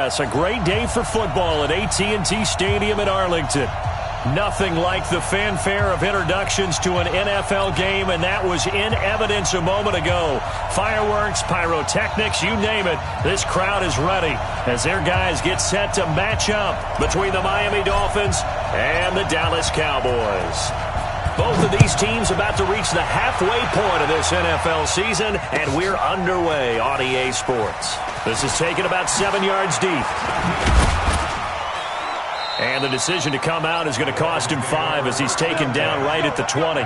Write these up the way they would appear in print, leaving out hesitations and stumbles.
It's a great day for football at AT&T Stadium in Arlington. Nothing like the fanfare of introductions to an NFL game, and that was in evidence a moment ago. Fireworks, pyrotechnics, you name it, this crowd is ready as their guys get set to match up between the Miami Dolphins and the Dallas Cowboys. Both of these teams about to reach the halfway point of this NFL season, and we're underway on EA Sports. This is taken about 7 yards deep. And the decision to come out is going to cost him 5 as he's taken down right at the 20.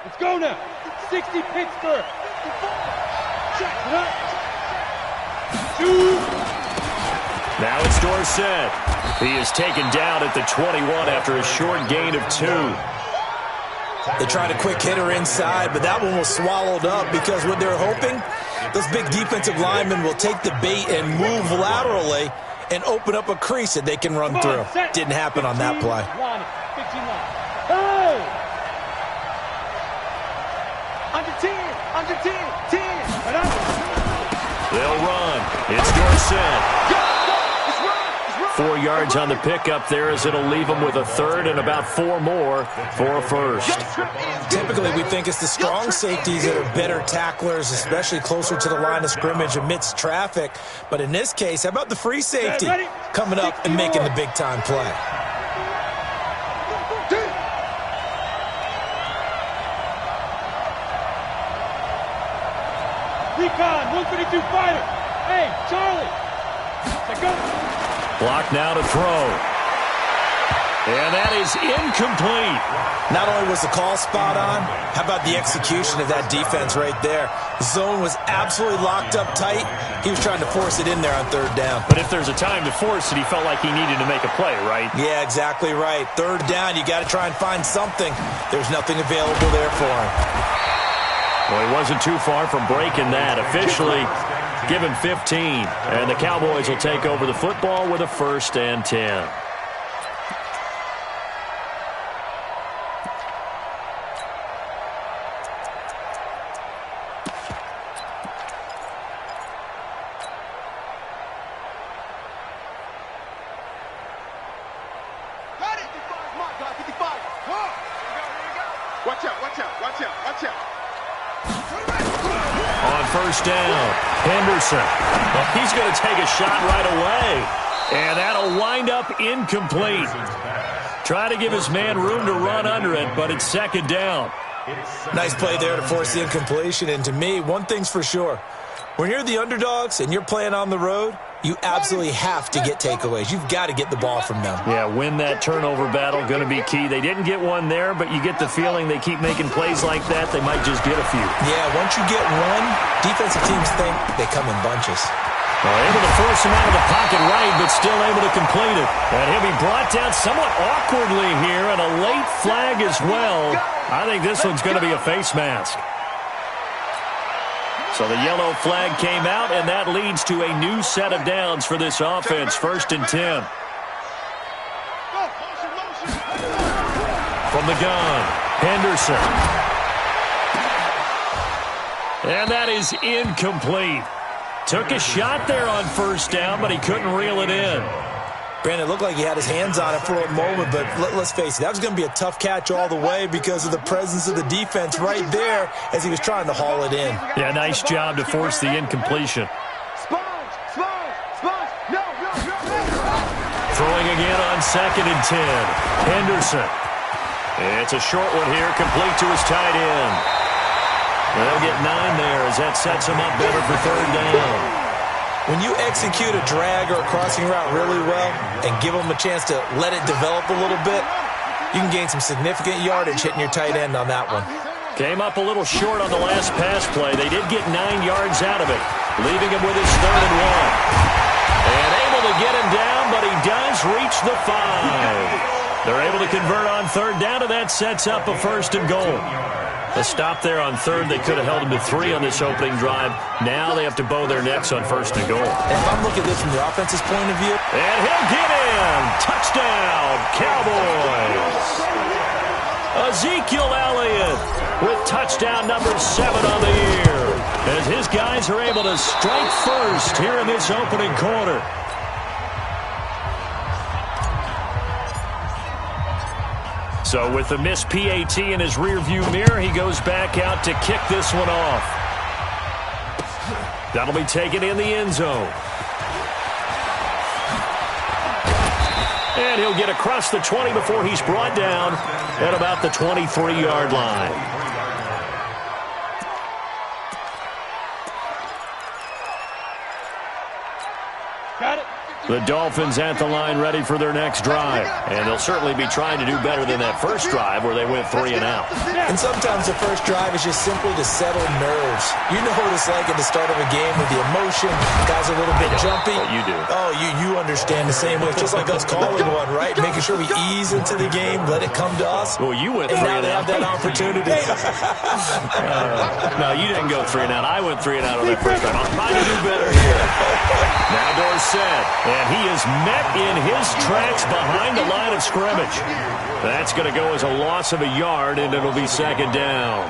Let's go now. 60 Pittsburgh. Check it up. 2. Now it's Dorsett. He is taken down at the 21 after a short gain of 2. They tried a quick hitter inside, but that one was swallowed up because what they're hoping, those big defensive linemen will take the bait and move laterally and open up a crease that they can run through. Didn't happen on that play. Under 10, 10. They'll run. It's Dorsett. 4 yards on the pickup there as it'll leave them with a third and about 4 more for a first. Typically, we think it's the strong safeties that are better tacklers, especially closer to the line of scrimmage amidst traffic. But in this case, how about the free safety coming up and making the big-time play? Recon, 152 fighter. Hey, Charlie. Let's go. Block now to throw. And that is incomplete. Not only was the call spot on, how about the execution of that defense right there? The zone was absolutely locked up tight. He was trying to force it in there on third down. But if there's a time to force it, he felt like he needed to make a play, right? Yeah, exactly right. Third down, you got to try and find something. There's nothing available there for him. Well, he wasn't too far from breaking that. Officially given 15, and the Cowboys will take over the football with a 1st and 10. On first down, Henderson. Well, he's going to take a shot right away. And that'll wind up incomplete. Try to give his man room to run under it, but it's 2nd down. Nice play there to force the incompletion. And to me, one thing's for sure. When you're the underdogs and you're playing on the road, you absolutely have to get takeaways. You've got to get the ball from them. Yeah, win that turnover battle, going to be key. They didn't get one there, but you get the feeling they keep making plays like that, they might just get a few. Yeah, once you get one, defensive teams think they come in bunches. Well, able to force him out of the pocket right, but still able to complete it. And he'll be brought down somewhat awkwardly here, and a late flag as well. I think this one's going to be a face mask. So the yellow flag came out, and that leads to a new set of downs for this offense. 1st and 10. From the gun, Henderson. And that is incomplete. Took a shot there on 1st down, but he couldn't reel it in. Brandon, it looked like he had his hands on it for a moment, but let's face it, that was going to be a tough catch all the way because of the presence of the defense right there as he was trying to haul it in. Yeah, nice job to force the incompletion. Throwing again on 2nd and 10. Henderson. It's a short one here, complete to his tight end. They'll get 9 there as that sets him up better for 3rd down. When you execute a drag or a crossing route really well and give them a chance to let it develop a little bit, you can gain some significant yardage hitting your tight end on that one. Came up a little short on the last pass play. They did get 9 yards out of it, leaving him with his 3rd and 1. And able to get him down, but he does reach the 5. They're able to convert on 3rd down, and that sets up a 1st and goal. A stop there on third. They could have held him to 3 on this opening drive. Now they have to bow their necks on first and goal. And if I'm looking at this from the offense's point of view. And he'll get in. Touchdown, Cowboys. Ezekiel Elliott with touchdown number 7 on the year, as his guys are able to strike first here in this opening quarter. So with the missed PAT in his rearview mirror, he goes back out to kick this one off. That'll be taken in the end zone. And he'll get across the 20 before he's brought down at about the 23-yard line. Got it. The Dolphins at the line ready for their next drive. And they'll certainly be trying to do better than that first drive where they went 3 and out. And sometimes the first drive is just simply to settle nerves. You know what it's like at the start of a game with the emotion. Guys are a little bit jumpy. But you do. Oh, you understand the same way. It's just like us calling one, right? Making sure we ease into the game, let it come to us. Well, you went 3 and now and they out. have that opportunity. No, you didn't go 3 and out. I went 3 and out on that first drive. I'm trying to do better here. Now Dorsett. And he is met in his tracks behind the line of scrimmage. That's going to go as a loss of a yard, and it'll be second down.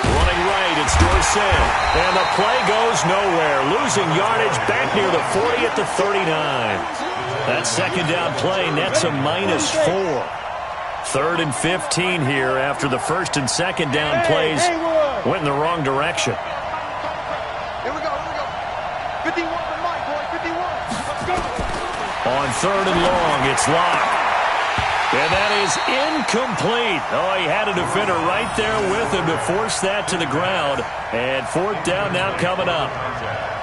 Running right, it's Dorsett. And the play goes nowhere. Losing yardage back near the 40 at the 39. That second down play nets a -4. 3rd and 15 here after the first and second down plays went in the wrong direction. Here we go. 51 for Mike, boy. 51. Let's go. On 3rd and long, it's locked. And that is incomplete. Oh, he had a defender right there with him to force that to the ground. And 4th down now coming up.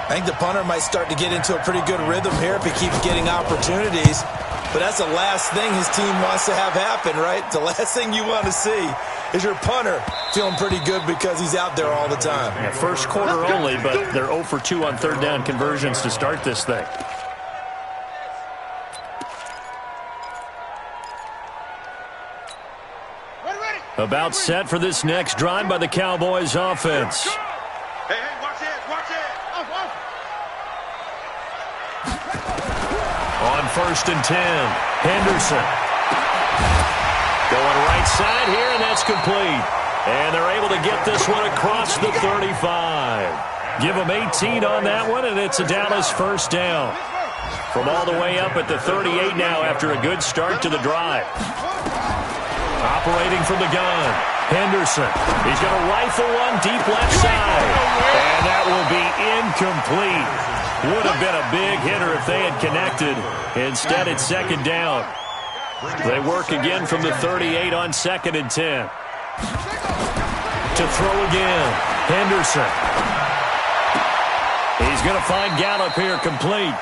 I think the punter might start to get into a pretty good rhythm here if he keeps getting opportunities. But that's the last thing his team wants to have happen, right? The last thing you want to see is your punter feeling pretty good because he's out there all the time. Yeah, first quarter only, but they're 0 for 2 on 3rd down conversions to start this thing. About set for this next drive by the Cowboys offense. Hey, watch it. On 1st and 10, Henderson. Going right side here, and that's complete. And they're able to get this one across the 35. Give them 18 on that one, and it's a Dallas first down. From all the way up at the 38 now after a good start to the drive. Operating from the gun, Henderson. He's going to rifle one deep left side. And that will be incomplete. Would have been a big hitter if they had connected. Instead, it's second down. They work again from the 38 on 2nd and 10. To throw again, Henderson. He's going to find Gallup here complete.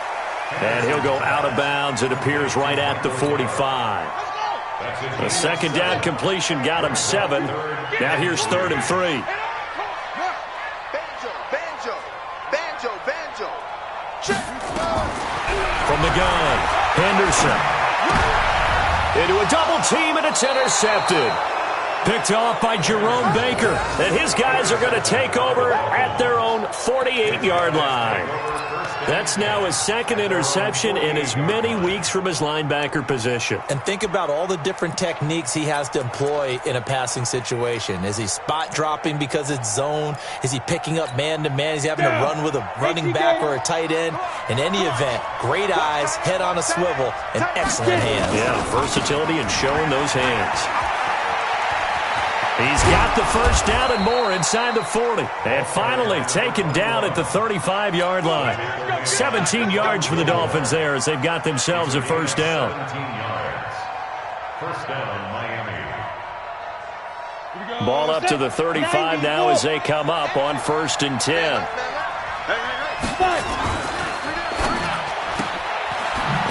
And he'll go out of bounds. It appears right at the 45. The second down completion got him 7. Now here's 3rd and 3. From the gun, Henderson. Into a double team, and it's intercepted. Picked off by Jerome Baker. And his guys are going to take over at their own 48-yard line. That's now his 2nd interception in as many weeks from his linebacker position. And think about all the different techniques he has to employ in a passing situation. Is he spot dropping because it's zone? Is he picking up man-to-man? Is he having to run with a running back or a tight end? In any event, great eyes, head on a swivel, and excellent hands. Yeah, versatility and showing those hands. He's got the first down and more inside the 40. And finally taken down at the 35-yard line. 17 yards for the Dolphins there as they've got themselves a first down. 17 yards. First down, Miami. Ball up to the 35 now as they come up on 1st and 10.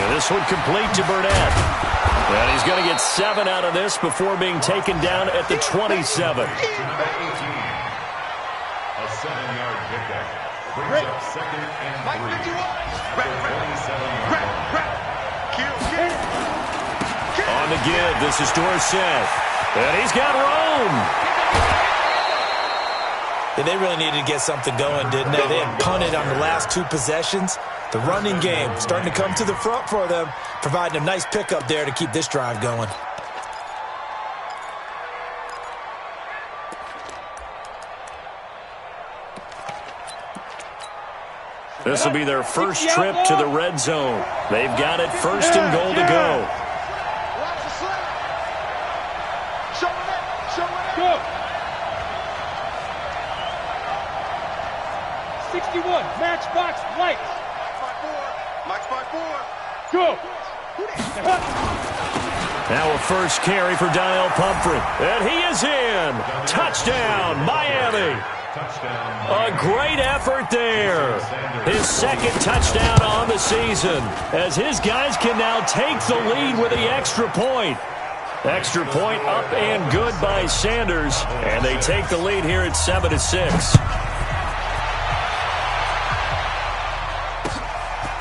And this one complete to Burnett. And he's going to get 7 out of this before being taken down at the 27. A 7-yard pickup. Brings up 2nd and 3. On the give, this is Dorsett. And he's got Rome. Yeah, they really needed to get something going, didn't they? They had punted on the last 2 possessions. The running game starting to come to the front for them, providing a nice pickup there to keep this drive going. This will be their first trip to the red zone. They've got it 1st and goal to go. Go. 61, matchbox lights. Match by 4. Go. Now a first carry for Daniel Pumphrey. And he is in. Touchdown, Miami. A great effort there. His 2nd touchdown on the season, as his guys can now take the lead with the extra point. Extra point up and good by Sanders, and they take the lead here at 7-6.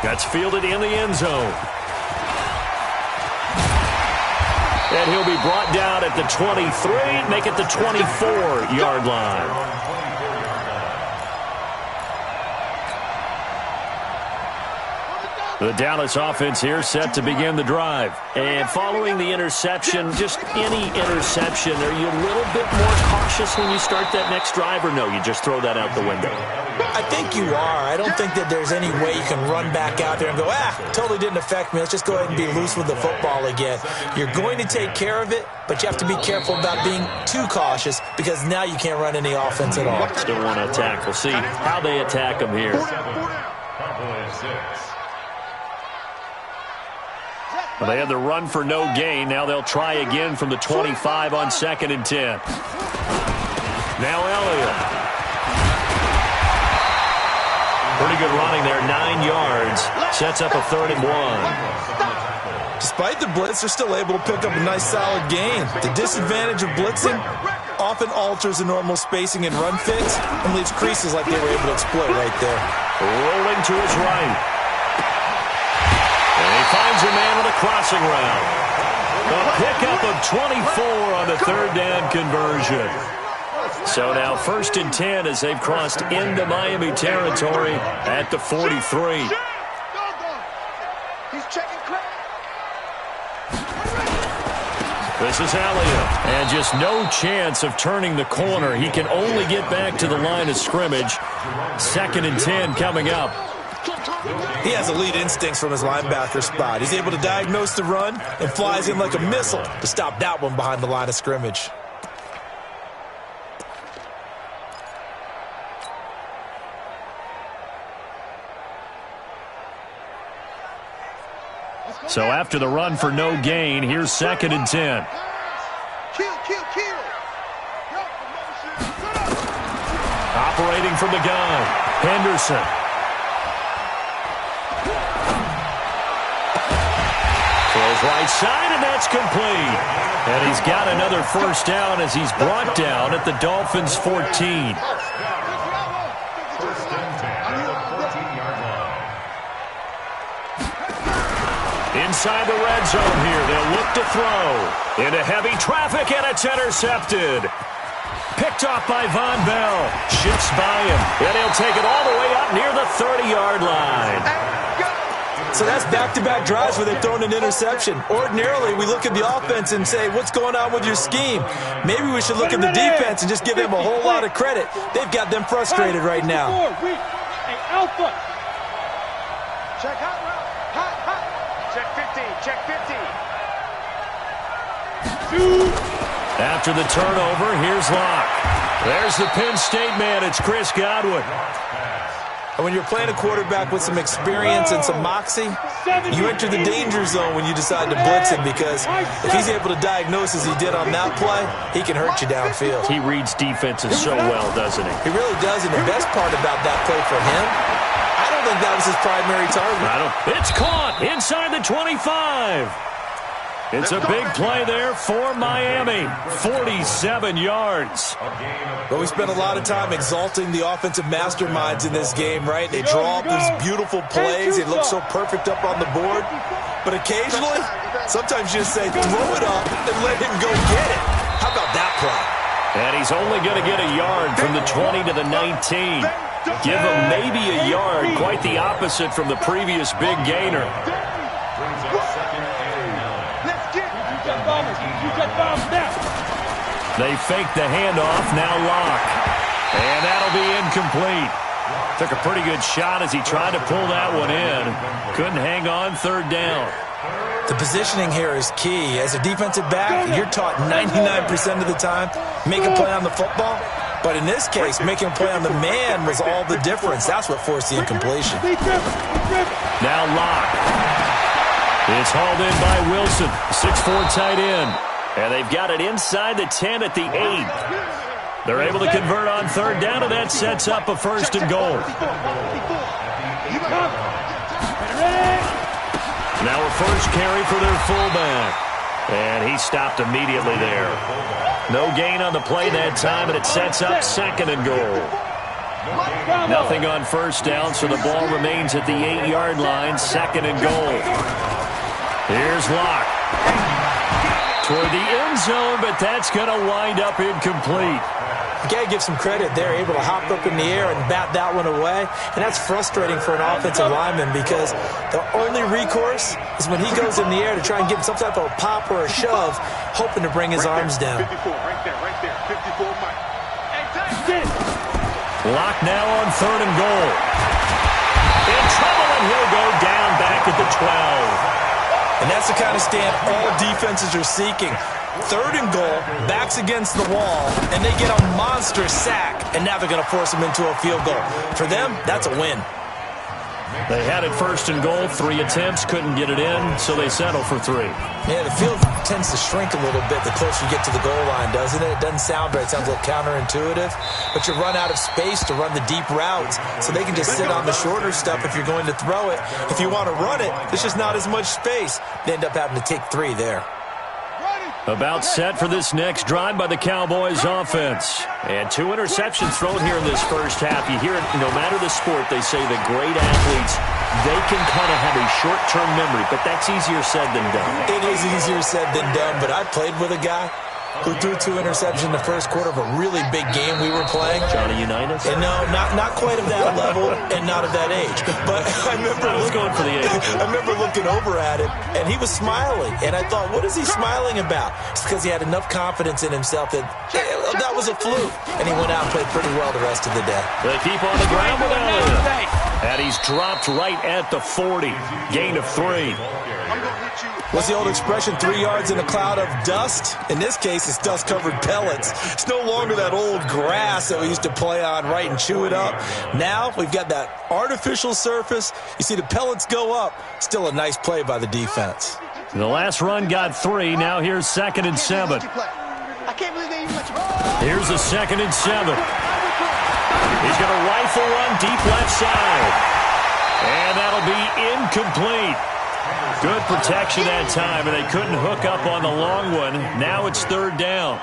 That's fielded in the end zone. And he'll be brought down at the 23, make it the 24-yard line. The Dallas offense here set to begin the drive. And following the interception, just any interception, are you a little bit more cautious when you start that next drive, or no, you just throw that out the window? I think you are. I don't think that there's any way you can run back out there and go, totally didn't affect me. Let's just go ahead and be loose with the football again. You're going to take care of it, but you have to be careful about being too cautious because now you can't run any offense at all. Still want to attack. We'll see how they attack them here. Well, they had the run for no gain. Now they'll try again from the 25 on 2nd and 10. Now Elliott. Pretty good running there, 9 yards. Sets up a 3rd and 1. Despite the blitz, they're still able to pick up a nice solid gain. The disadvantage of blitzing often alters the normal spacing and run fits and leaves creases like they were able to exploit right there. Rolling to his right. And he finds a man with a crossing route. A pickup of 24 on the 3rd down conversion. So now 1st and 10 as they've crossed into Miami territory at the 43. He's checking credit. This is Elliott. And just no chance of turning the corner. He can only get back to the line of scrimmage. 2nd and 10 coming up. He has elite instincts from his linebacker spot. He's able to diagnose the run and flies in like a missile to stop that one behind the line of scrimmage. So after the run for no gain, here's 2nd and 10. Operating from the gun, Henderson. Throws right side, and that's complete. And he's got another 1st down as he's brought down at the Dolphins' 14. Inside the red zone here, they'll look to throw. Into heavy traffic, and it's intercepted. Picked off by Von Bell. Shifts by him, and he'll take it all the way up near the 30-yard line. So that's back-to-back drives where they've thrown an interception. Ordinarily, we look at the offense and say, what's going on with your scheme? Maybe we should look at the defense and just give them a whole lot of credit. They've got them frustrated right now. Alpha. Check hot route. Hot. Check 15. Check 15. After the turnover, here's Locke. There's the Penn State man. It's Chris Godwin. And when you're playing a quarterback with some experience and some moxie, you enter the danger zone when you decide to blitz him, because if he's able to diagnose as he did on that play, he can hurt you downfield. He reads defenses so well, doesn't he? He really does, and the best part about that play for him, I don't think that was his primary target. It's caught inside the 25. It's a big play there for Miami. 47 yards. But we spent a lot of time exalting the offensive masterminds in this game, right? They draw up these beautiful plays. They look so perfect up on the board. But occasionally, sometimes you just say, throw it up and let him go get it. How about that play? And he's only going to get a yard from the 20 to the 19. Give him maybe a yard, quite the opposite from the previous big gainer. They fake the handoff, now Locke. And that'll be incomplete. Took a pretty good shot as he tried to pull that one in. Couldn't hang on, third down. The positioning here is key. As a defensive back, you're taught 99% of the time, make a play on the football. But in this case, making a play on the man was all the difference. That's what forced the incompletion. Now Locke. It's hauled in by Wilson, 6'4" tight end. And they've got it inside the 10 at the 8. They're able to convert on third down, and that sets up a first and goal. Now a first carry for their fullback. And he stopped immediately there. No gain on the play that time, and it sets up second and goal. Nothing on first down, so the ball remains at the 8-yard line, second and goal. Here's Locke. Toward the end zone, but that's going to wind up incomplete. You got to give some credit. They're able to hop up in the air and bat that one away. And that's frustrating for an offensive lineman because the only recourse is when he goes in the air to try and give some type of a pop or a shove, hoping to bring his arms down. 54, right there, 54, Mike. Locke now on third and goal. In trouble, and he'll go down back at the 12. And that's the kind of stand all defenses are seeking. Third and goal, backs against the wall, and they get a monster sack, and now they're going to force them into a field goal. For them, that's a win. They had it first and goal, 3 attempts, couldn't get it in, so they settle for 3. Yeah, the field tends to shrink a little bit the closer you get to the goal line, doesn't it? It doesn't sound right. It sounds a little counterintuitive, but you run out of space to run the deep routes, so they can just sit on the shorter stuff if you're going to throw it. If you want to run it, there's just not as much space. They end up having to take 3 there. About set for this next drive by the Cowboys offense. And 2 interceptions thrown here in this first half. You hear it, no matter the sport, they say the great athletes, they can kind of have a short-term memory, but that's easier said than done. It is easier said than done, but I played with a guy who threw 2 interceptions in the first quarter of a really big game we were playing. Johnny Unitas? And no, not quite of that level and not of that age. But I remember going for the age. I remember looking over at him, and he was smiling. And I thought, what is he smiling about? It's because he had enough confidence in himself that that was a fluke. And he went out and played pretty well the rest of the day. They keep on the ground with Elliott. And he's dropped right at the 40. Gain of 3. What's the old expression, 3 yards in a cloud of dust? In this case, it's dust-covered pellets. It's no longer that old grass that we used to play on, right, and chew it up. Now we've got that artificial surface. You see the pellets go up. Still a nice play by the defense. The last run got 3. Now here's 2nd and 7. Here's a 2nd and 7. He's going to rifle one deep left side. And that'll be incomplete. Good protection that time, and they couldn't hook up on the long one. Now it's third down.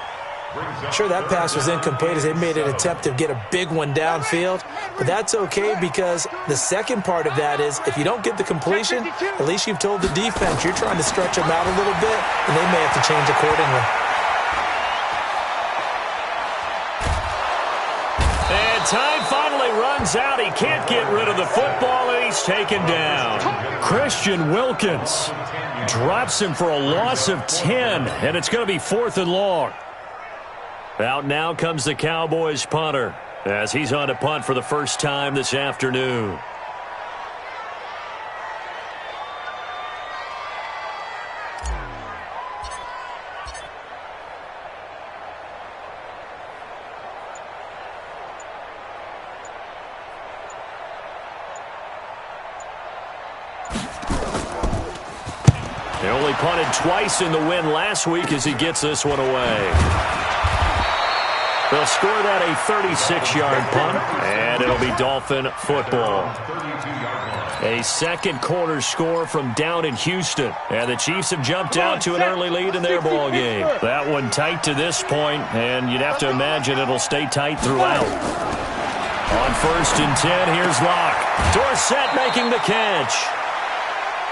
Sure, that pass was incomplete as they made an attempt to get a big one downfield, but that's okay because the second part of that is if you don't get the completion, at least you've told the defense you're trying to stretch them out a little bit, and they may have to change accordingly. And time finally runs out. He can't get rid of the football, and he's taken down. Christian Wilkins drops him for a loss of 10, and it's going to be 4th and long. Out now comes the Cowboys punter as he's on to punt for the first time this afternoon. They only punted twice in the win last week as he gets this one away. They'll score that a 36-yard punt, and it'll be Dolphin football. A second quarter score from down in Houston, and the Chiefs have jumped out to an early lead in their ball game. That one tight to this point, and you'd have to imagine it'll stay tight throughout. On 1st and 10, here's Locke. Dorsett making the catch.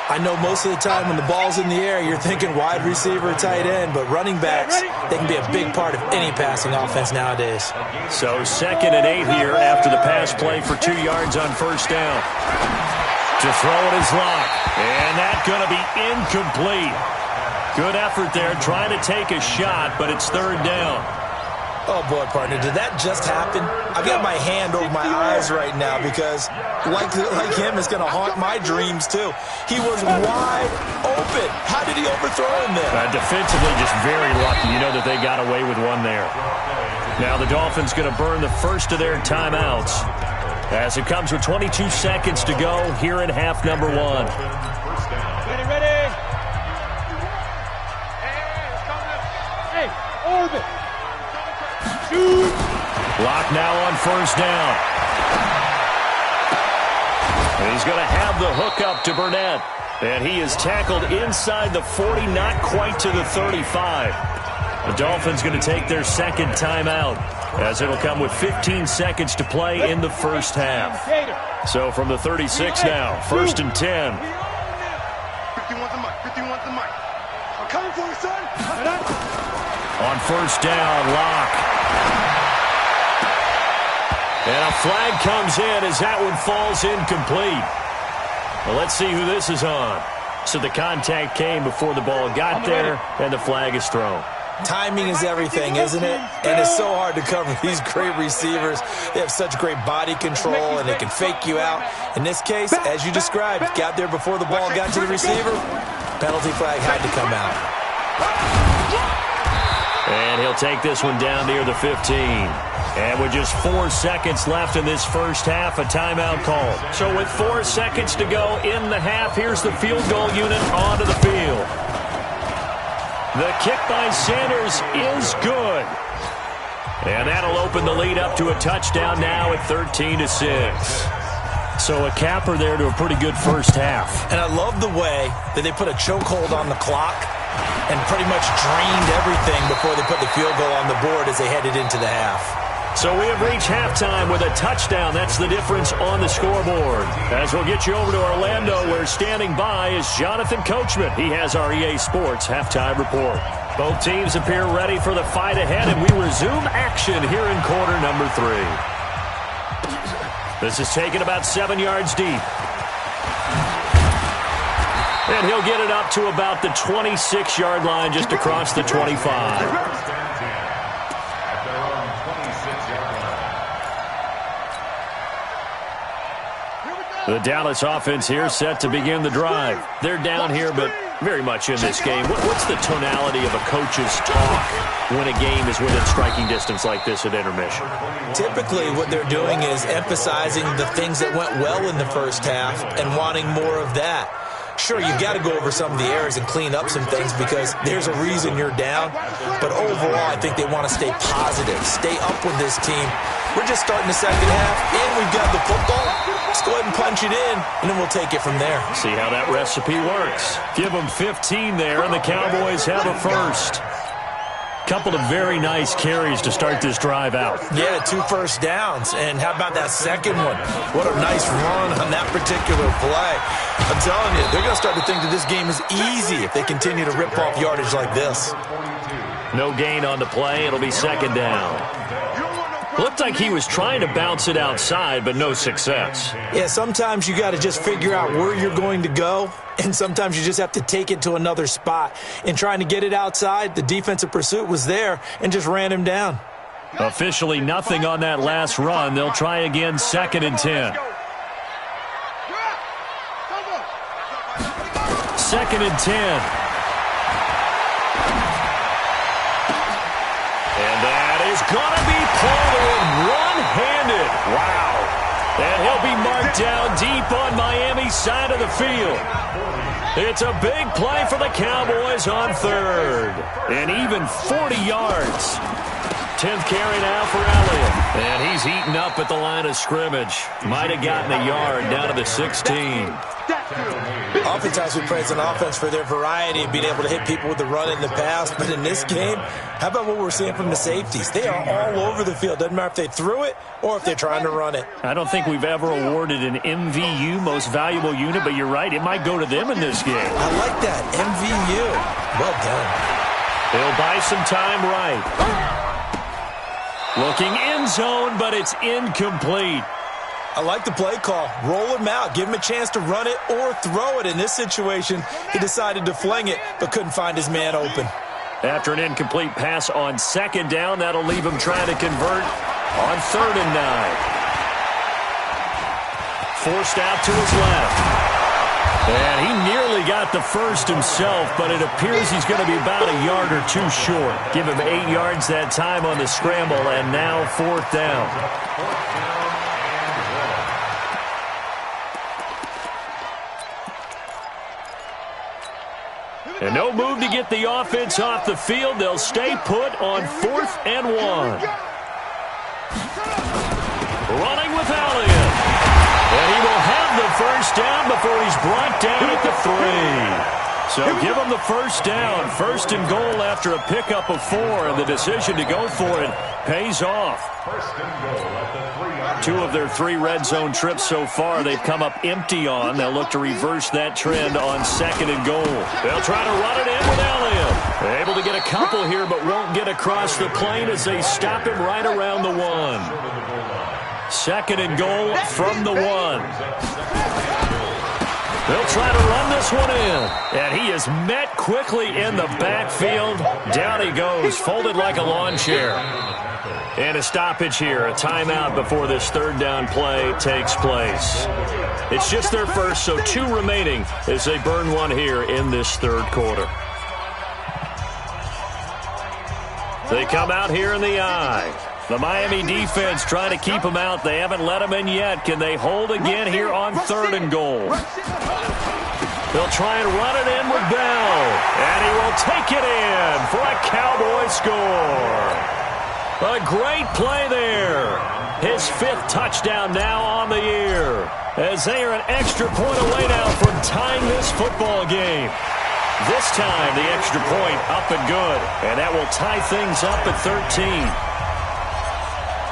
I know most of the time when the ball's in the air, you're thinking wide receiver, tight end, but running backs, they can be a big part of any passing offense nowadays. So 2nd and 8 here after the pass play for 2 yards on first down. To throw it is Locke, and that's going to be incomplete. Good effort there, trying to take a shot, but it's 3rd down. Oh, boy, partner, did that just happen? I've got my hand over my eyes right now because, like him, it's going to haunt my dreams, too. He was wide open. How did he overthrow him there? Defensively, just very lucky. You know that they got away with one there. Now the Dolphins going to burn the first of their timeouts as it comes with 22 seconds to go here in half number 1. Ready. Hey, orbit. Shoot. Locke now on first down. And he's going to have the hook up to Burnett. And he is tackled inside the 40, not quite to the 35. The Dolphins going to take their 2nd timeout as it'll come with 15 seconds to play in the first half. So from the 36 now, 1st and 10. 51's the mic. 51's the mic. I'm coming for you, son. On first down, Locke. And a flag comes in as that one falls incomplete. Well, let's see who this is on. So the contact came before the ball got there, and the flag is thrown. Timing is everything, isn't it? And it's so hard to cover these great receivers. They have such great body control, and they can fake you out. In this case, as you described, got there before the ball got to the receiver. Penalty flag had to come out. And he'll take this one down near the 15. And with just 4 seconds left in this first half, a timeout called. So with 4 seconds to go in the half, here's the field goal unit onto the field. The kick by Sanders is good. And that'll open the lead up to a touchdown now at 13-6. So a capper there to a pretty good first half. And I love the way that they put a chokehold on the clock and pretty much drained everything before they put the field goal on the board as they headed into the half. So we have reached halftime with a touchdown. That's the difference on the scoreboard. As we'll get you over to Orlando, where standing by is Jonathan Coachman. He has our EA Sports halftime report. Both teams appear ready for the fight ahead, and we resume action here in quarter number 3. This is taken about 7 yards deep. And he'll get it up to about the 26-yard line, just across the 25. The Dallas offense here set to begin the drive. They're down here, but very much in this game. What's the tonality of a coach's talk when a game is within striking distance like this at intermission? Typically, what they're doing is emphasizing the things that went well in the first half and wanting more of that. Sure, you've got to go over some of the errors and clean up some things because there's a reason you're down. But overall, I think they want to stay positive, stay up with this team. We're just starting the second half, and we've got the football. Let's go ahead and punch it in, and then we'll take it from there. See how that recipe works. Give them 15 there, and the Cowboys have a first. Couple of very nice carries to start this drive out. Yeah, 2 first downs. And how about that second one? What a nice run on that particular play. I'm telling you, they're going to start to think that this game is easy if they continue to rip off yardage like this. No gain on the play. It'll be second down. Looked like he was trying to bounce it outside, but no success. Yeah, sometimes you got to just figure out where you're going to go, and sometimes you just have to take it to another spot. In trying to get it outside, the defensive pursuit was there and just ran him down. Officially nothing on that last run. They'll try again, 2nd and 10. 2nd and 10. And that is going to be pulled in one-handed. Wow. And he'll be marked down deep on Miami's side of the field. It's a big play for the Cowboys on 3rd. And even 40 yards. 10th carry now for Elliott. And he's heating up at the line of scrimmage. Might have gotten a yard down to the 16. Oftentimes we praise an offense for their variety and being able to hit people with the run in the pass, but in this game, how about what we're seeing from the safeties? They are all over the field. Doesn't matter if they threw it or if they're trying to run it. I don't think we've ever awarded an MVU, most valuable unit, but you're right, it might go to them in this game. I like that, MVU. Well done. They'll buy some time right. Looking end zone, but it's incomplete. I like the play call. Roll him out. Give him a chance to run it or throw it. In this situation, he decided to fling it, but couldn't find his man open. After an incomplete pass on second down, that'll leave him trying to convert on 3rd and 9. Forced out to his left. And he nearly got the first himself, but it appears he's going to be about a yard or two short. Give him 8 yards that time on the scramble, and now 4th down. And no move to get the offense off the field. They'll stay put on 4th and 1. Running with Elliott. And he will have the first down before he's brought down at the 3. So give him the first down. 1st and goal after a pickup of 4. And the decision to go for it pays off. 2 of their 3 red zone trips so far they've come up empty on. They'll look to reverse that trend on 2nd and goal. They'll try to run it in with Elliott. They're able to get a couple here, but won't get across the plane as they stop him right around the 1. 2nd and goal from the 1. They'll try to run this one in. And he is met quickly in the backfield. Down he goes, folded like a lawn chair. And a stoppage here, a timeout before this 3rd down play takes place. It's just their first, so 2 remaining as they burn one here in this 3rd quarter. They come out here in the eye. The Miami defense trying to keep them out. They haven't let them in yet. Can they hold again here on 3rd and goal? They'll try and run it in with Bell. And he will take it in for a Cowboy score. A great play there. His 5th touchdown now on the year. As they are an extra point away now from tying this football game. This time the extra point up and good. And that will tie things up at 13.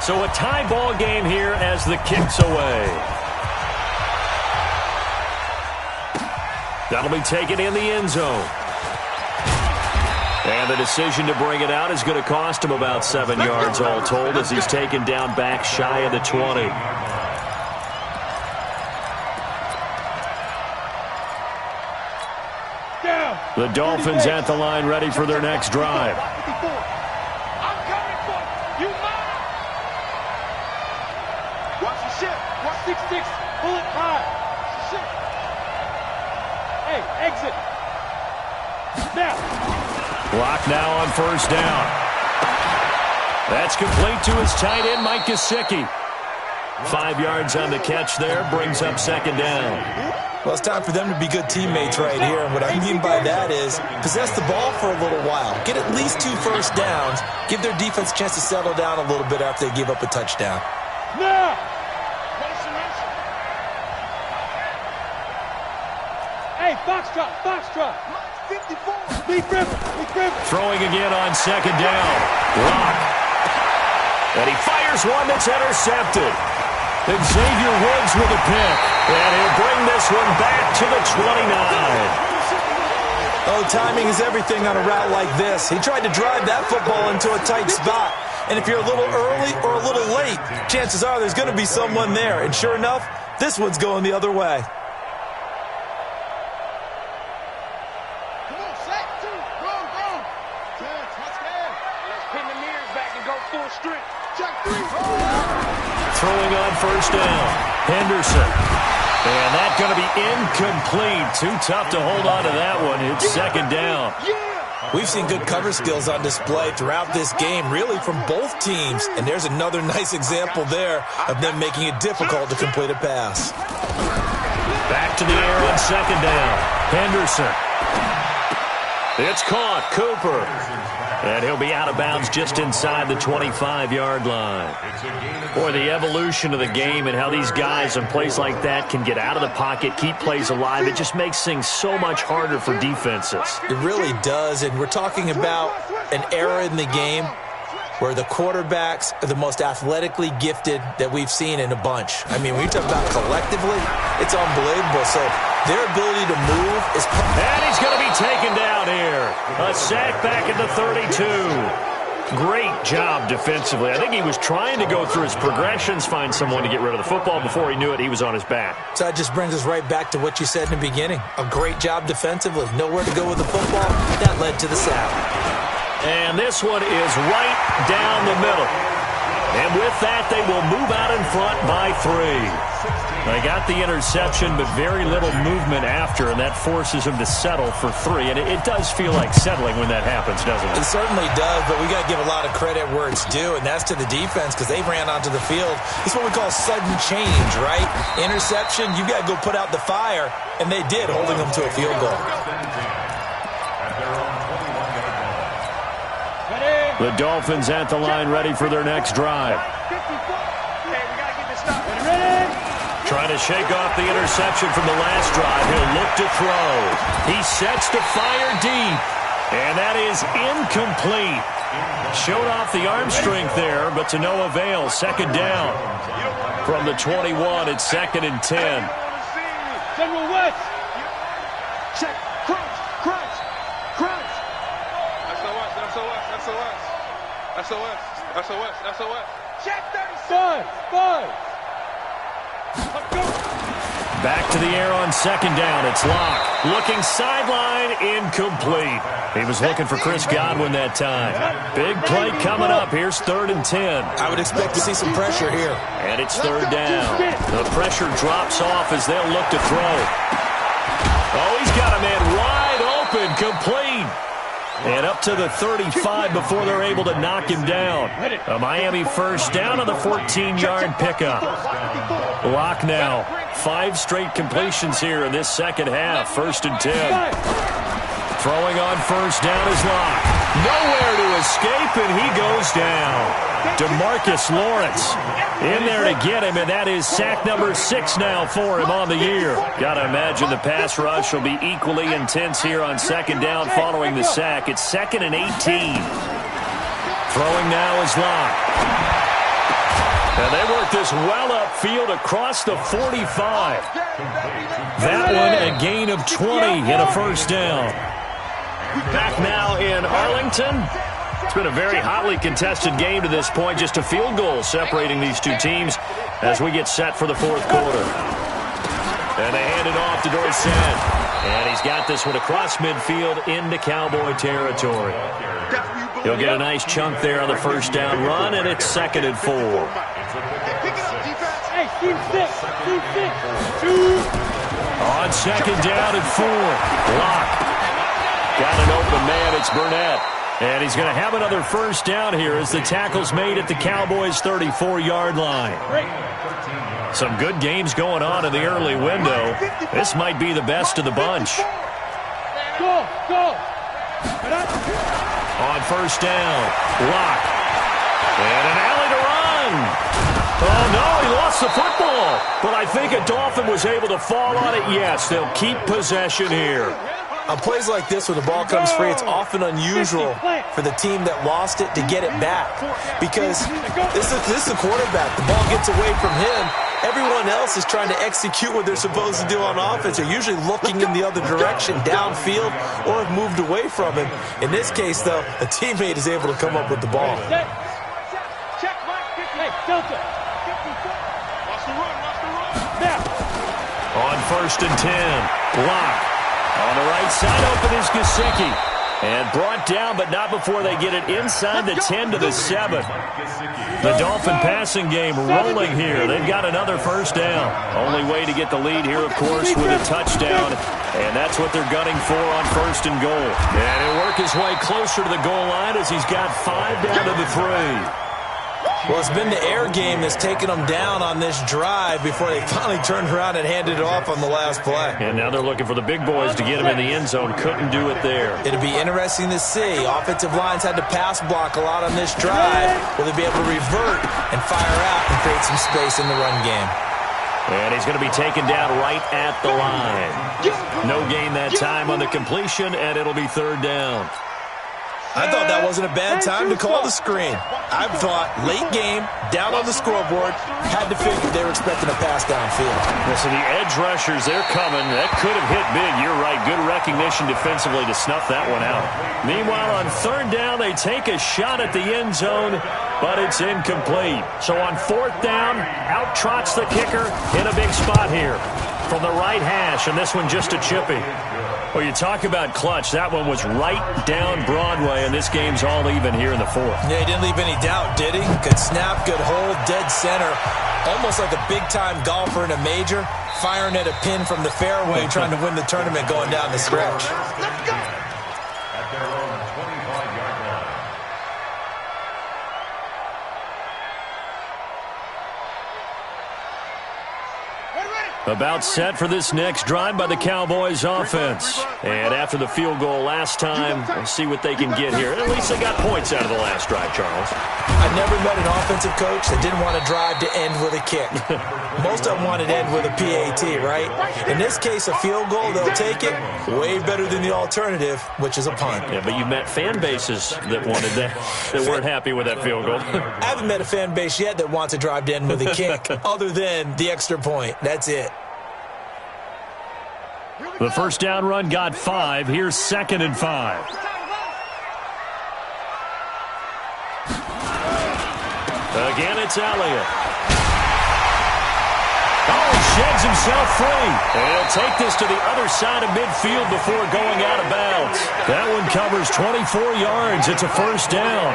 So a tie ball game here as the kick's away. That'll be taken in the end zone. And the decision to bring it out is going to cost him about 7 yards all told as he's taken down back shy of the 20. The Dolphins at the line ready for their next drive. I'm coming for you. Watch the ship. Watch 6-6. Pull it high. Ship. Hey, exit. Now. Block now on 1st down. That's complete to his tight end, Mike Gesicki. 5 yards on the catch there, brings up 2nd down. Well, it's time for them to be good teammates right here. And what I mean by that is possess the ball for a little while. Get at least 2 first downs. Give their defense a chance to settle down a little bit after they give up a touchdown. Now. Hey, Foxtrot, Foxtrot. 54. Big River. Throwing again on 2nd down. Block. And he fires one that's intercepted. Xavier Woods with a pick. And he'll bring this one back to the 29. Oh, timing is everything on a route like this. He tried to drive that football into a tight spot. And if you're a little early or a little late, chances are there's going to be someone there. And sure enough, this one's going the other way. Throwing on 1st down. Henderson. And that's going to be incomplete. Too tough to hold on to that one. It's 2nd down. We've seen good cover skills on display throughout this game, really from both teams. And there's another nice example there of them making it difficult to complete a pass. Back to the air on 2nd down. Henderson. It's caught. Cooper. And he'll be out of bounds just inside the 25-yard line. Boy, the evolution of the game and how these guys in plays like that can get out of the pocket, keep plays alive, it just makes things so much harder for defenses. It really does, and we're talking about an era in the game where the quarterbacks are the most athletically gifted that we've seen in a bunch. I mean, when you talk about collectively, it's unbelievable. So their ability to move is... And he's going to be taken down here. A sack back at the 32. Great job defensively. I think he was trying to go through his progressions, find someone to get rid of the football. Before he knew it, he was on his back. So that just brings us right back to what you said in the beginning. A great job defensively. Nowhere to go with the football. That led to the sack. And this one is right down the middle. And with that, they will move out in front by 3. They got the interception, but very little movement after, and that forces them to settle for 3. And it does feel like settling when that happens, doesn't it? It certainly does, but we got to give a lot of credit where it's due, and that's to the defense because they ran onto the field. It's what we call sudden change, right? Interception, you got to go put out the fire, and they did, holding them to a field goal. The Dolphins at the line, ready for their next drive. Trying to shake off the interception from the last drive. He'll look to throw. He sets to fire deep. And that is incomplete. Showed off the arm strength there, but to no avail. Second down from the 21. It's 2nd and 10. General West. Check. Crunch. SOS. Check 35. Let's go. Back to the air on second down. It's Locke. Looking sideline, incomplete. He was looking for Chris Godwin that time. Big play coming up. Here's 3rd and 10. I would expect to see some pressure here. And it's 3rd down. The pressure drops off as they'll look to throw. Oh, he's got a man wide open, complete. And up to the 35 before they're able to knock him down. A Miami first down on the 14-yard pickup. Locke now. 5 straight completions here in this second half. 1st and 10. Throwing on first down is Locke. Nowhere to escape, and he goes down. DeMarcus Lawrence in there to get him, and that is sack number 6 now for him on the year. Got to imagine the pass rush will be equally intense here on second down following the sack. It's 2nd and 18. Throwing now is Locke. And they work this well upfield across the 45. That one a gain of 20 and a first down. Back now in Arlington. It's been a very hotly contested game to this point. Just a field goal separating these two teams as we get set for the 4th quarter. And they hand it off to Dorsett. And he's got this one across midfield into Cowboy territory. He'll get a nice chunk there on the first down run, and it's 2nd and 4. Hey, team 6. 2. On second down and 4. Locke. Got an open man. It's Burnett. And he's going to have another first down here as the tackle's made at the Cowboys' 34-yard line. Some good games going on in the early window. This might be the best of the bunch. Go. On first down, Locke. And an alley to run. Oh, no, he lost the football. But I think a Dolphin was able to fall on it. Yes, they'll keep possession here. On plays like this where the ball comes free, it's often unusual for the team that lost it to get it back. Because this is the quarterback. The ball gets away from him. Everyone else is trying to execute what they're supposed to do on offense. They're usually looking in the other direction, downfield, or have moved away from him. In this case, though, a teammate is able to come up with the ball. Check, Mike. Hey, Delta. Watch the run. Now. On 1st and 10, Locke. On the right side, open is Gesicki. And brought down, but not before they get it inside the 10 to the 7. The Dolphin passing game rolling here. They've got another first down. Only way to get the lead here, of course, with a touchdown. And that's what they're gunning for on 1st and goal. And he'll work his way closer to the goal line as he's got 5 down to the 3. Well, it's been the air game that's taken them down on this drive before they finally turned around and handed it off on the last play. And now they're looking for the big boys to get him in the end zone. Couldn't do it there. It'll be interesting to see. Offensive lines had to pass block a lot on this drive. Will they be able to revert and fire out and create some space in the run game? And he's going to be taken down right at the line. No gain that time on the completion, and it'll be third down. I thought that wasn't a bad time to call the screen. I thought late game, down on the scoreboard, had to figure they were expecting a pass downfield. So the edge rushers, they're coming. That could have hit big. You're right. Good recognition defensively to snuff that one out. Meanwhile, on third down, they take a shot at the end zone, but it's incomplete. So on fourth down, out trots the kicker in a big spot here from the right hash, and this one just a chippy. Well, you talk about clutch. That one was right down Broadway, and this game's all even here in the fourth. Yeah, he didn't leave any doubt, did he? Good snap, good hold, dead center. Almost like a big-time golfer in a major, firing at a pin from the fairway, trying to win the tournament going down the stretch. At their own 25-yard line. About set for this next drive by the Cowboys offense. And after the field goal last time, we'll see what they can get here. At least they got points out of the last drive, Charles. I never met an offensive coach that didn't want to drive to end with a kick. Most of them wanted to end with a PAT, right? In this case, a field goal, they'll take it. Way better than the alternative, which is a punt. Yeah, but you've met fan bases that wanted that, that weren't happy with that field goal. I haven't met a fan base yet that wants to drive to end with a kick, other than the extra point. That's it. The first down run got 5. Here's 2nd and 5. Again, it's Elliott. Oh, sheds himself free. And he'll take this to the other side of midfield before going out of bounds. That one covers 24 yards. It's a first down.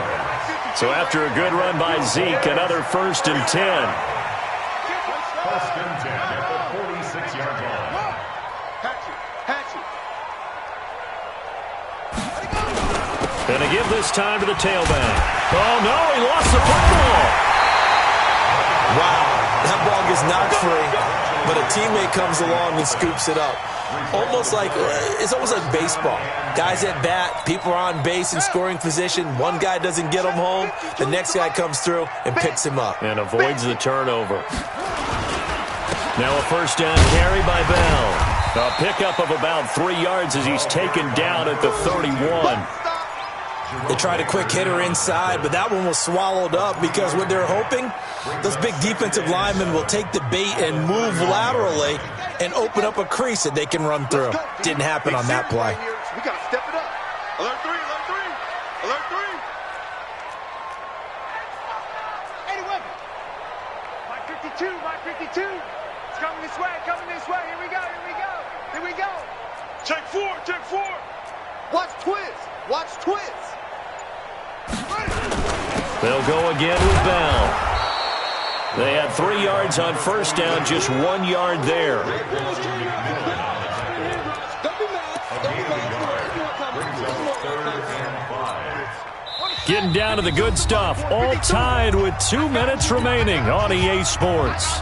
So after a good run by Zeke, another 1st and 10. 1st and 10 at the 46-yard line. And to give this time to the tailback. Oh, no, he lost the football. Wow, that ball gets knocked free, but a teammate comes along and scoops it up. It's almost like baseball. Guys at bat, people are on base in scoring position. One guy doesn't get him home. The next guy comes through and picks him up. And avoids the turnover. Now a first down carry by Bell. A pickup of about 3 yards as he's taken down at the 31. They tried a quick hitter inside, but that one was swallowed up because what they're hoping, those big defensive linemen will take the bait and move laterally and open up a crease that they can run through. Didn't happen on that play. We got to step it up. Alert 3, alert 3, alert 3. 81. My 52, my 52. It's coming this way, coming this way. Here we go, here we go, here we go. Check 4, check 4. Watch Twiz, watch Twiz. They'll go again with Bell. They had 3 yards on first down, just 1 yard there. Getting down to the good stuff. All tied with 2 minutes remaining on EA Sports.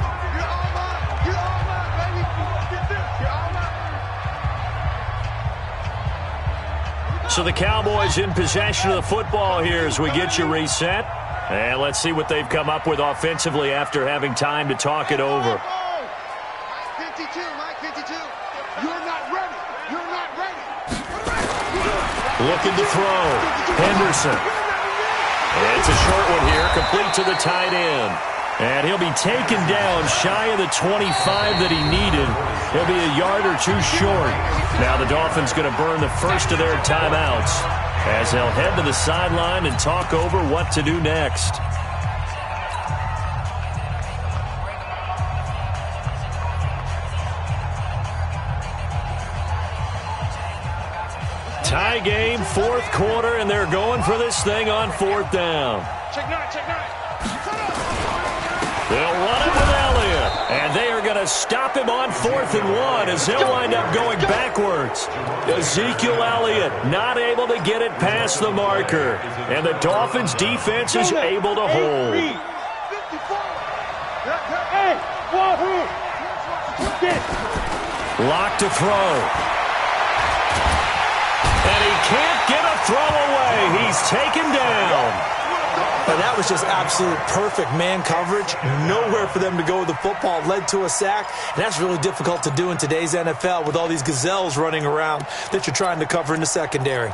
So the Cowboys in possession of the football here as we get you reset. And let's see what they've come up with offensively after having time to talk it over. Mike 52, Mike 52. You're not ready. You're not ready. Looking to throw. Henderson. It's a short one here, complete to the tight end. And he'll be taken down shy of the 25 that he needed. He'll be a yard or 2 short. Now the Dolphins going to burn the first of their timeouts as they'll head to the sideline and talk over what to do next. Tie game, 4th quarter, and they're going for this thing on 4th down. Check 9, check 9. They'll run it with Elliott, and they are going to stop him on 4th and 1 as he'll wind up going backwards. Ezekiel Elliott not able to get it past the marker, and the Dolphins defense is able to hold. Hey, wahoo! Lock to throw. And he can't get a throw away. He's taken down. But that was just absolute perfect man coverage. Nowhere for them to go with the football. Led to a sack. And that's really difficult to do in today's NFL with all these gazelles running around that you're trying to cover in the secondary.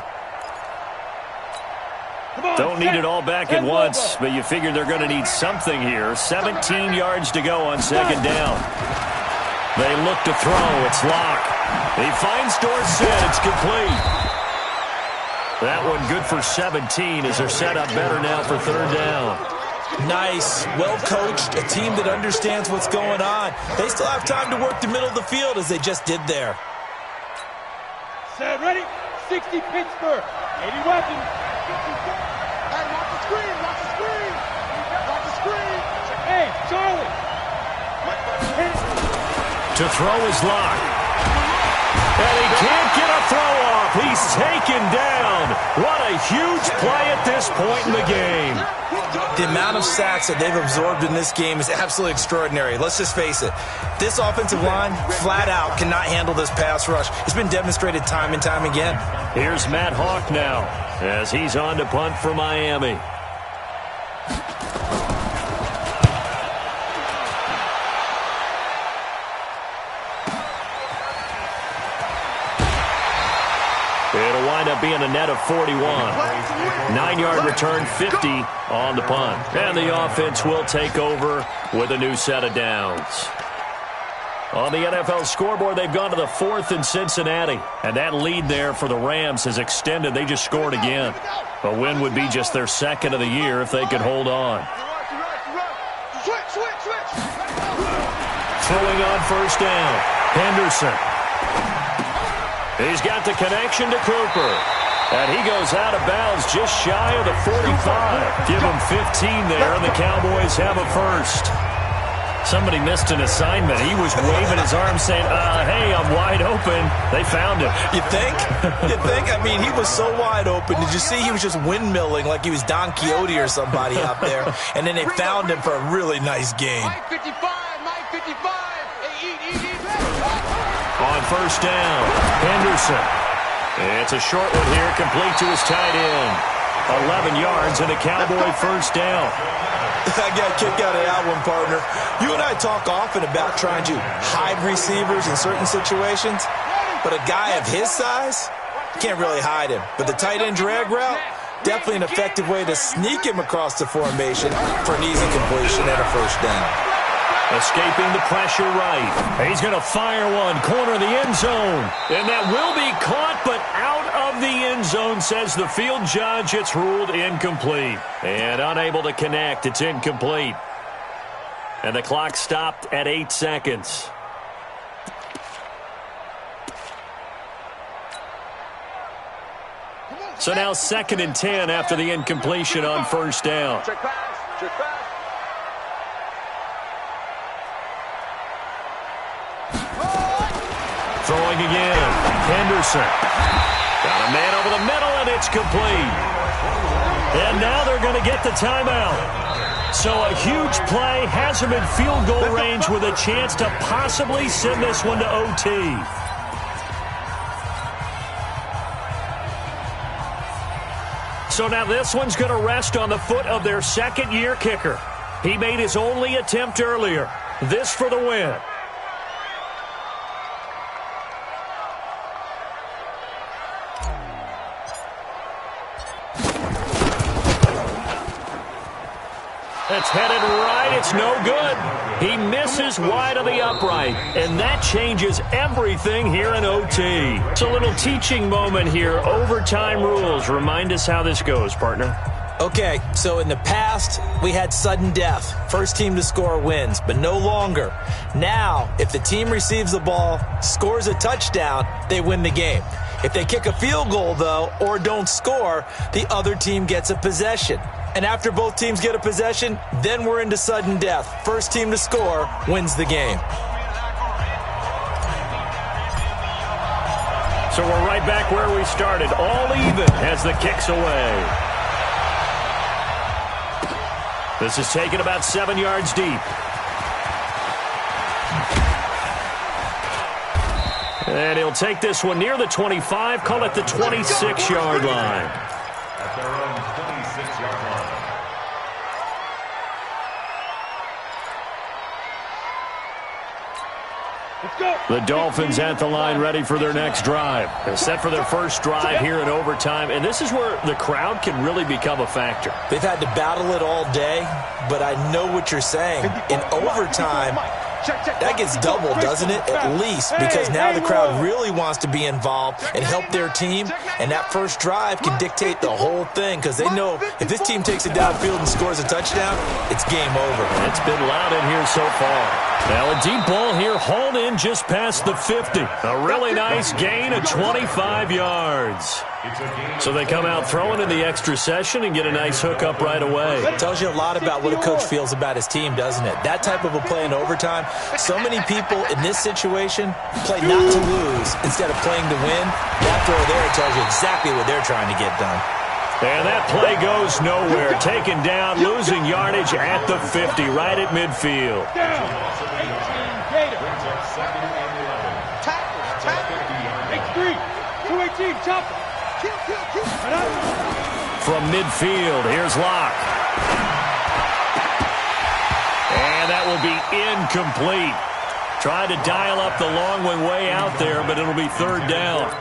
Don't need it all back at once, but you figure they're going to need something here. 17 yards to go on second down. They look to throw. It's Locke. He finds Dorsett. It's complete. That one good for 17 as they're set up better now for third down. Nice. Well coached. A team that understands what's going on. They still have time to work the middle of the field as they just did there. Set, ready? 60 Pittsburgh. 80 weapons. Hey, watch the screen. Watch the screen. Watch the screen. Hey, Charlie. To throw is Locke. And he can't get a throw off. He's taken down. What a huge play at this point in the game. The amount of sacks that they've absorbed in this game is absolutely extraordinary. Let's just face it. This offensive line, flat out, cannot handle this pass rush. It's been demonstrated time and time again. Here's Matt Hawk now as he's on to punt for Miami. It'll wind up being a net of 41. 9-yard return, 50 on the punt. And the offense will take over with a new set of downs. On the NFL scoreboard, they've gone to the 4th in Cincinnati. And that lead there for the Rams has extended. They just scored again. A win would be just their second of the year if they could hold on. Throwing on first down, Henderson. He's got the connection to Cooper. And he goes out of bounds just shy of the 45. Give him 15 there, and the Cowboys have a first. Somebody missed an assignment. He was waving his arm saying, hey, I'm wide open. They found him. You think? You think? I mean, he was so wide open. Did you see he was just windmilling like he was Don Quixote or somebody out there? And then they found him for a really nice game. Mike 55, Mike 55. Hey, eat. On first down, Henderson. It's a short one here, complete to his tight end. 11 yards and a Cowboy first down. I got a kick out of that one, partner. You and I talk often about trying to hide receivers in certain situations, but a guy of his size can't really hide him. But the tight end drag route, definitely an effective way to sneak him across the formation for an easy completion and a first down. Escaping the pressure right. He's going to fire one, corner of the end zone. And that will be caught, but out of the end zone, says the field judge. It's ruled incomplete. And unable to connect, it's incomplete. And the clock stopped at 8 seconds. So now 2nd and 10 after the incompletion on first down. Check pass. Check pass. Throwing again, Henderson. Got a man over the middle, and it's complete. And now they're going to get the timeout. So a huge play, has him in field goal range with a chance to possibly send this one to OT. So now this one's going to rest on the foot of their second-year kicker. He made his only attempt earlier. This for the win. It's headed right. It's no good. He misses wide of the upright, and that changes everything here in OT. It's a little teaching moment here. Overtime rules. Remind us how this goes, partner. Okay, so in the past, we had sudden death. First team to score wins, but no longer. Now, if the team receives the ball, scores a touchdown, they win the game. If they kick a field goal, though, or don't score, the other team gets a possession. And after both teams get a possession, then we're into sudden death. First team to score wins the game. So we're right back where we started. All even as the kick's away. This is taken about 7 yards deep. And he'll take this one near the 25, call it the 26-yard line. At their own 26-yard line. The Dolphins at the line ready for their next drive. They're set for their first drive here in overtime, and this is where the crowd can really become a factor. They've had to battle it all day, but I know what you're saying. In overtime, that gets doubled, doesn't it? At least, because now the crowd really wants to be involved and help their team, and that first drive can dictate the whole thing because they know if this team takes it downfield and scores a touchdown, it's game over. It's been loud in here so far. Now a deep ball here, hauled in just past the 50. A really nice gain of 25 yards. So they come out throwing in the extra session and get a nice hook up right away. It tells you a lot about what a coach feels about his team, doesn't it? That type of a play in overtime, so many people in this situation play not to lose instead of playing to win. That throw there tells you exactly what they're trying to get done. And that play goes nowhere. Taken down, losing yardage at the 50, right at midfield. From midfield, here's Locke. And that will be incomplete. Tried to dial up the long one way out there, but it'll be third down.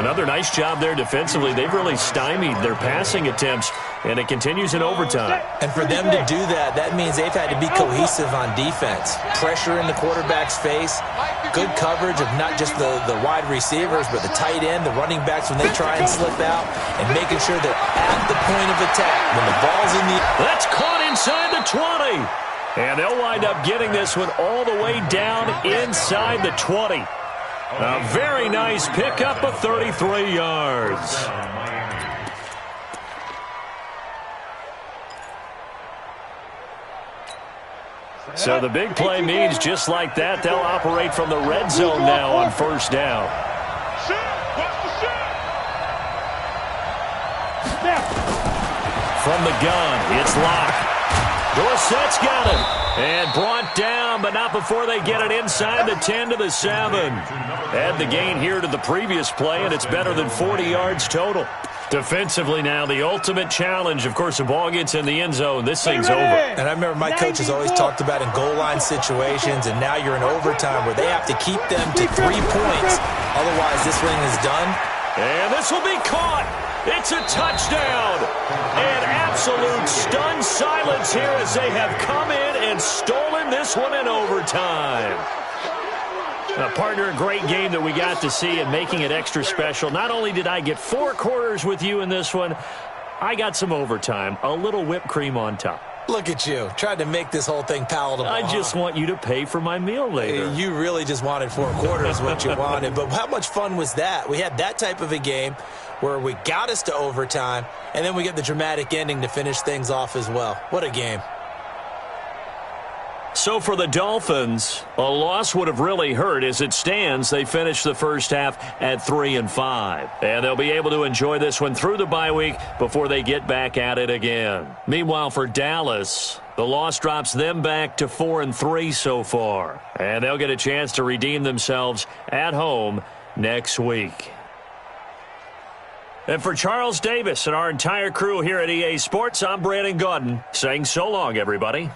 Another nice job there defensively. They've really stymied their passing attempts, and it continues in overtime. And for them to do that, that means they've had to be cohesive on defense. Pressure in the quarterback's face, good coverage of not just the wide receivers, but the tight end, the running backs when they try and slip out, and making sure they're at the point of attack. When the ball's in the... That's caught inside the 20. And they'll wind up getting this one all the way down inside the 20. A very nice pickup of 33 yards. So the big play means just like that, they'll operate from the red zone now on first down. From the gun, it's Locke. Dorsett's got it. And brought down, but not before they get it inside the 10 to the 7. Add the gain here to the previous play, and it's better than 40 yards total. Defensively now, the ultimate challenge. Of course, the ball gets in the end zone. This thing's over. And I remember my coaches always talked about in goal line situations, and now you're in overtime where they have to keep them to 3 points. Otherwise, this thing is done. And this will be caught. It's a touchdown. And absolute stunned silence here as they have come in and stolen this one in overtime. Partner, a great game that we got to see and making it extra special. Not only did I get 4 quarters with you in this one, I got some overtime, a little whipped cream on top. Look at you, trying to make this whole thing palatable. I just want you to pay for my meal later. You really just wanted 4 quarters what you wanted. But how much fun was that? We had that type of a game where we got us to overtime, and then we get the dramatic ending to finish things off as well. What a game. So for the Dolphins, a loss would have really hurt. As it stands, they finished the first half at 3-5. And they'll be able to enjoy this one through the bye week before they get back at it again. Meanwhile, for Dallas, the loss drops them back to 4-3 so far. And they'll get a chance to redeem themselves at home next week. And for Charles Davis and our entire crew here at EA Sports, I'm Brandon Gaudin saying so long, everybody.